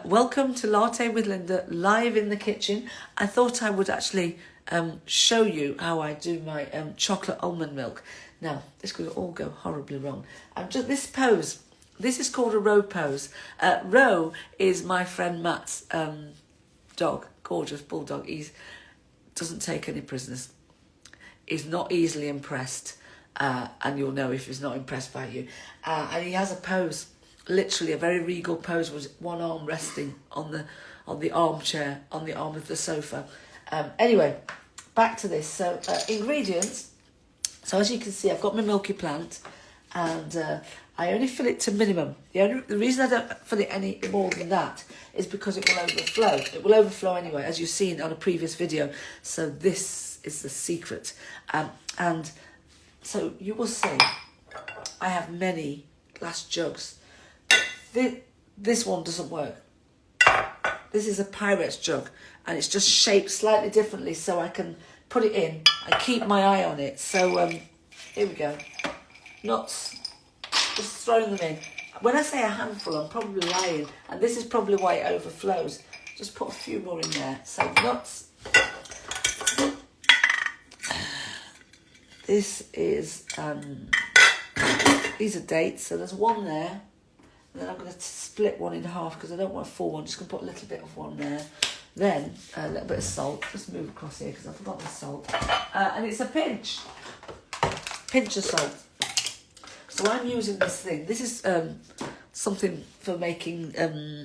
Welcome to Latte with Lynda, live in the kitchen. I thought I would actually show you how I do my chocolate almond milk. Now, this could all go horribly wrong. Just this pose, this is called a row pose. Row is my friend Matt's dog, gorgeous bulldog. He doesn't take any prisoners. He's not easily impressed, and you'll know if he's not impressed by you. And he has a pose. Literally a very regal pose with one arm resting on the armchair, on the arm of the sofa. Anyway, back to this. So ingredients. So as you can see, I've got my Milky Plant, and I only fill it to minimum. The reason I don't fill it any more than that is because it will overflow. It will overflow anyway, as you've seen on a previous video. So this is the secret. And so you will see, I have many glass jugs. This one doesn't work. This is a Pyrex jug, and it's just shaped slightly differently so I can put it in and keep my eye on it. So here we go. Nuts, just throwing them in. When I say a handful, I'm probably lying, and this is probably why it overflows. Just put a few more in there. So nuts. This is, these are dates, so there's one there. And then I'm going to split one in half because I don't want a full one. Just going to put a little bit of one there. Then a little bit of salt. Just move across here because I forgot the salt. And it's a pinch of salt. So I'm using this thing. This is something for making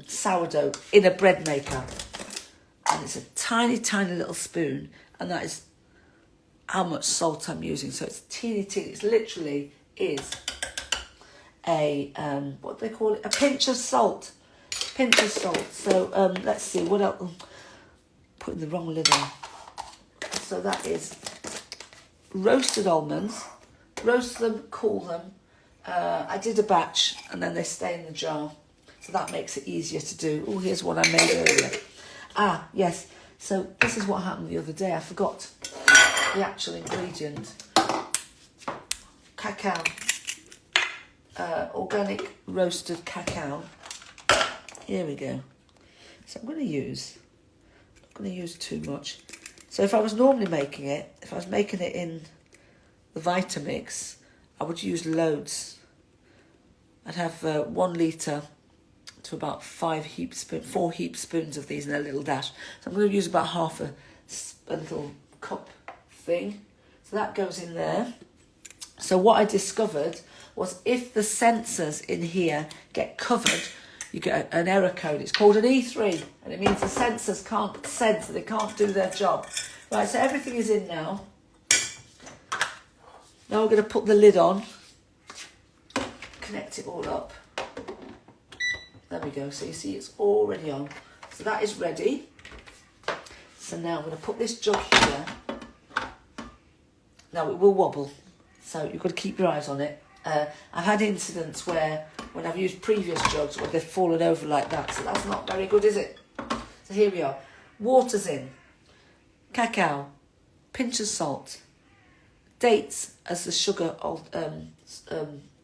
sourdough in a bread maker. And it's a tiny, tiny little spoon. And that is how much salt I'm using. So it's teeny, teeny. It's literally is a what do they call it? A pinch of salt. Pinch of salt. So let's see what else. Putting the wrong lid on. So that is roasted almonds. Roast them, cool them. I did a batch and then they stay in the jar. So that makes it easier to do. Oh, here's what I made earlier. Ah, yes. So this is what happened the other day. I forgot the actual ingredient. Cacao. Organic roasted cacao. Here we go. So I'm not going to use too much. So if I was normally making it, if I was making it in the Vitamix, I would use loads. I'd have 1 litre to about 4 heap spoons of these in a little dash. So I'm going to use about half a little cup thing. So that goes in there. So what I discovered was if the sensors in here get covered, you get an error code. It's called an E3, and it means the sensors can't sense, they can't do their job. Right, so everything is in now. Now we're going to put the lid on, connect it all up. There we go. So you see it's already on. So that is ready. So now I'm going to put this jug here. Now it will wobble, so you've got to keep your eyes on it. I've had incidents where when I've used previous jugs where they've fallen over like that, so that's not very good, is it? So here we are. Water's in, cacao, pinch of salt, dates as the sugar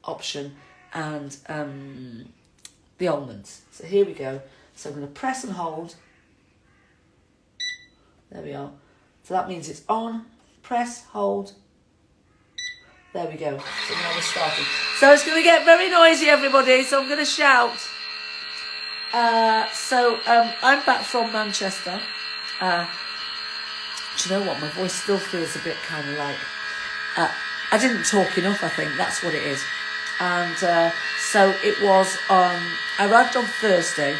option, and the almonds. So here we go. So I'm going to press and hold. There we are. So that means it's on, press, hold. There we go. So now we're starting. So it's going to get very noisy, everybody. So I'm going to shout. I'm back from Manchester. Do you know what? My voice still feels a bit kind of like... I didn't talk enough, I think. That's what it is. And so it was on... I arrived on Thursday.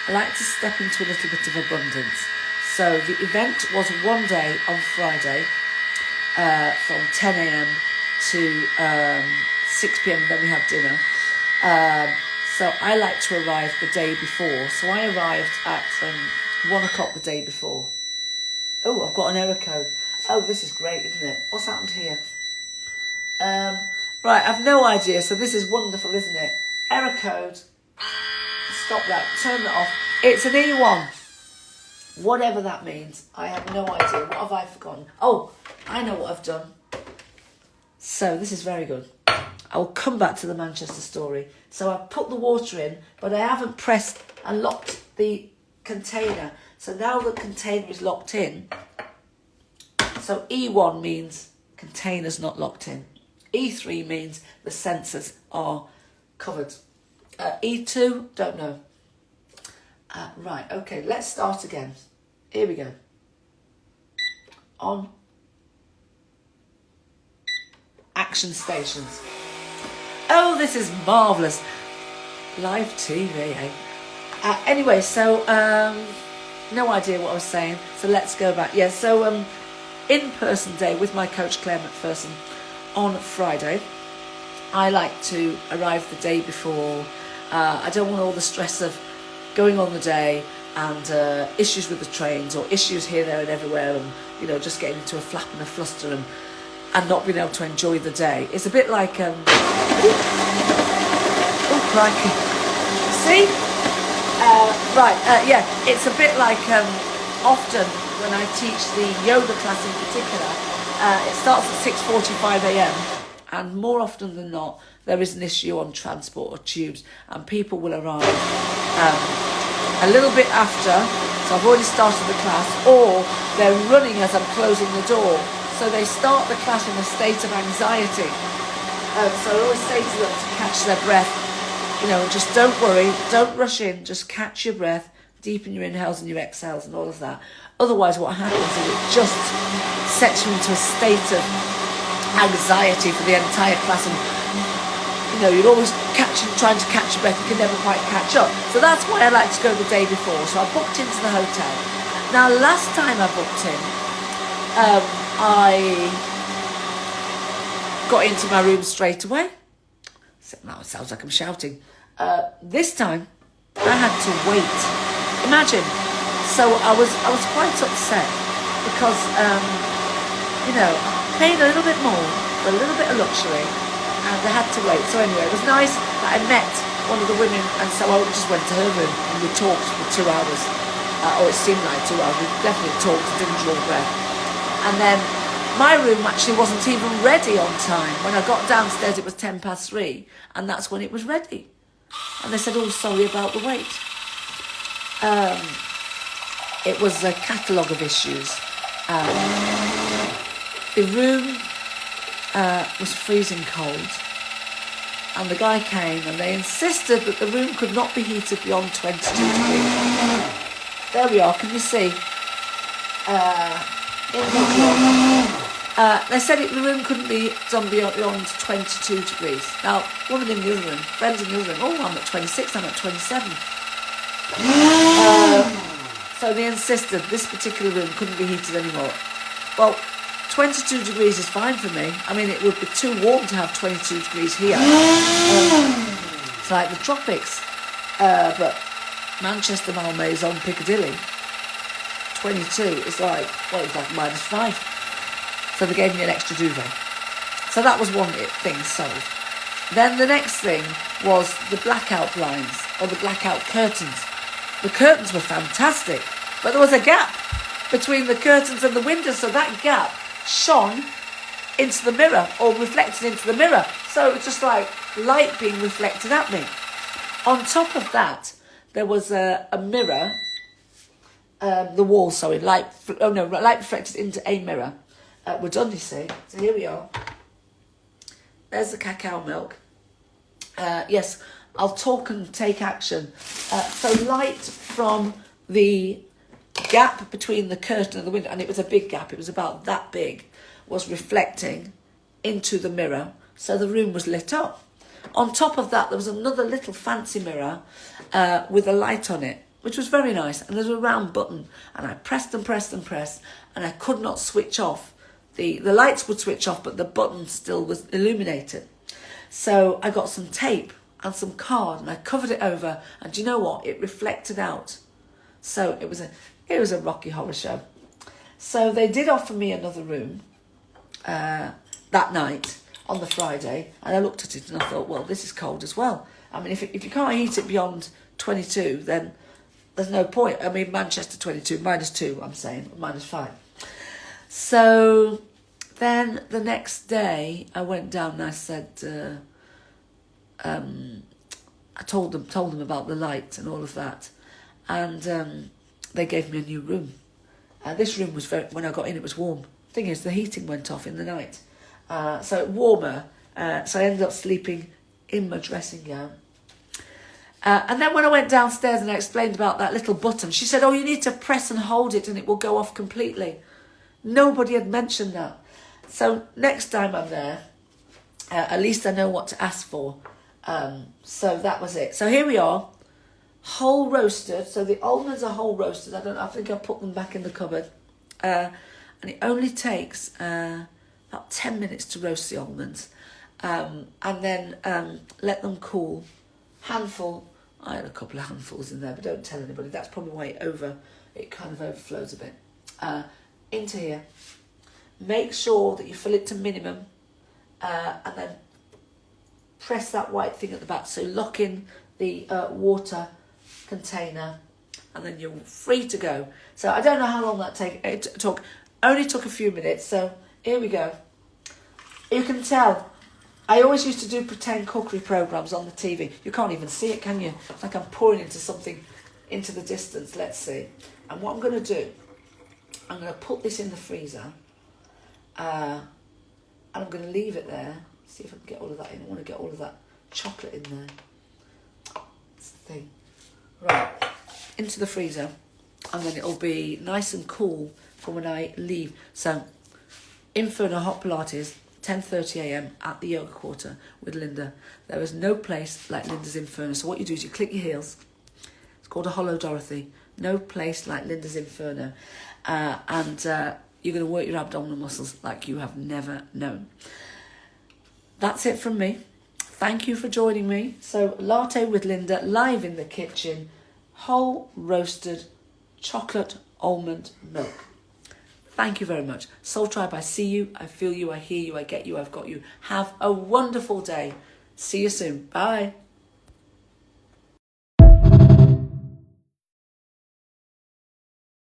I like to step into a little bit of abundance. So the event was one day on Friday. From 10 a.m. to 6 p.m. Then we had dinner. So I like to arrive the day before. So I arrived at 1 o'clock the day before. Oh, I've got an error code. Oh, this is great, isn't it? What's happened here? Right, I've no idea. So this is wonderful, isn't it? Error code. Stop that. Turn that off. It's an E1. Whatever that means, I have no idea. What have I forgotten? Oh, I know what I've done. So this is very good. I will come back to the Manchester story. So I've put the water in, but I haven't pressed and locked the container. So now the container is locked in. So E1 means container's not locked in. E3 means the sensors are covered. E2, don't know. Right, okay, let's start again. Here we go. On. Action stations. Oh, this is marvellous. Live TV, eh? Anyway, so, no idea what I was saying, so let's go back. Yeah, so, in-person day with my coach Claire McPherson on Friday. I like to arrive the day before. I don't want all the stress of going on the day and issues with the trains or issues here, there and everywhere and, you know, just getting into a flap and a fluster and not being able to enjoy the day. It's a bit like, oh crikey. See? Yeah, it's a bit like often when I teach the yoga class in particular, it starts at 6:45 a.m. and more often than not, there is an issue on transport or tubes and people will arrive a little bit after, so I've already started the class, or they're running as I'm closing the door. So they start the class in a state of anxiety. So I always say to them to catch their breath, you know, just don't worry, don't rush in, just catch your breath, deepen your inhales and your exhales and all of that. Otherwise what happens is it just sets you into a state of anxiety for the entire class, and you know, you're always trying to catch your breath, you can never quite catch up. So that's why I like to go the day before. So I booked into the hotel. Now last time I booked in, I got into my room straight away. Now it sounds like I'm shouting. This time I had to wait. Imagine. So I was quite upset because you know, paid a little bit more for a little bit of luxury, and I had to wait. So anyway, it was nice that I met one of the women, and so I just went to her room and we talked for 2 hours. Or it seemed like 2 hours. We definitely talked, didn't draw breath. And then my room actually wasn't even ready on time. When I got downstairs, it was 3:10, and that's when it was ready. And they said, oh, sorry about the wait. It was a catalogue of issues. The room was freezing cold, and the guy came and they insisted that the room could not be heated beyond 22 degrees. There we are, can you see? They said the room couldn't be done beyond 22 degrees. Now, woman in the other room, friends in the other room, oh, I'm at 26, I'm at 27. So they insisted this particular room couldn't be heated anymore. Well, 22 degrees is fine for me. I mean, it would be too warm to have 22 degrees here. It's like the tropics. But Manchester Malmaison Piccadilly, 22 is like, well, it's like -5. So they gave me an extra duvet. So that was one thing solved. Then the next thing was the blackout blinds, or the blackout curtains. The curtains were fantastic, but there was a gap between the curtains and the windows, so that gap shone into the mirror, or reflected into the mirror. So it was just like light being reflected at me. On top of that, there was a mirror, light reflected into a mirror. We're done, you see. So here we are. There's the cacao milk. Yes, I'll talk and take action. So light from the gap between the curtain and the window, and it was a big gap, it was about that big, was reflecting into the mirror. So the room was lit up. On top of that, there was another little fancy mirror with a light on it, which was very nice. And there's a round button, and I pressed and pressed and pressed, and I could not switch off. The lights would switch off, but the button still was illuminated. So I got some tape and some card, and I covered it over, and do you know what? It reflected out. So it was a Rocky Horror Show. So they did offer me another room that night on the Friday, and I looked at it and I thought, well, this is cold as well. I mean, if you can't heat it beyond 22, then there's no point. I mean, Manchester 22, -2, I'm saying, -5. So then the next day I went down and I said, I told them about the light and all of that, and they gave me a new room. This room was when I got in, it was warm. Thing is, the heating went off in the night, so warmer. So I ended up sleeping in my dressing gown. And then when I went downstairs and I explained about that little button, she said, "Oh, you need to press and hold it, and it will go off completely." Nobody had mentioned that. So next time I'm there, at least I know what to ask for. So that was it. So here we are, whole roasted. So the almonds are whole roasted. I think I put them back in the cupboard. And it only takes about 10 minutes to roast the almonds. And then let them cool. Handful. I had a couple of handfuls in there, but don't tell anybody. That's probably why it kind of overflows a bit. Into here. Make sure that you fill it to minimum. And then press that white thing at the back. So lock in the water container, and then you're free to go. So I don't know how long that took. Only took a few minutes. So here we go. You can tell. I always used to do pretend cookery programs on the TV. You can't even see it, can you? It's like I'm pouring into something into the distance. Let's see. And what I'm going to do, I'm going to put this in the freezer. And I'm going to leave it there. See if I can get all of that in. I want to get all of that chocolate in there. That's the thing. Right. Into the freezer. And then it'll be nice and cool for when I leave. So, Inferno Hot Pilates, 10:30 a.m. at the Yoga Quarter with Lynda. There is no place like Lynda's Inferno. So what you do is you click your heels. It's called a Hollow Dorothy. No place like Lynda's Inferno. And you're going to work your abdominal muscles like you have never known. That's it from me. Thank you for joining me. So Latte with Lynda, live in the kitchen. Whole roasted chocolate almond milk. Thank you very much. Soul Tribe, I see you, I feel you, I hear you, I get you, I've got you. Have a wonderful day. See you soon. Bye.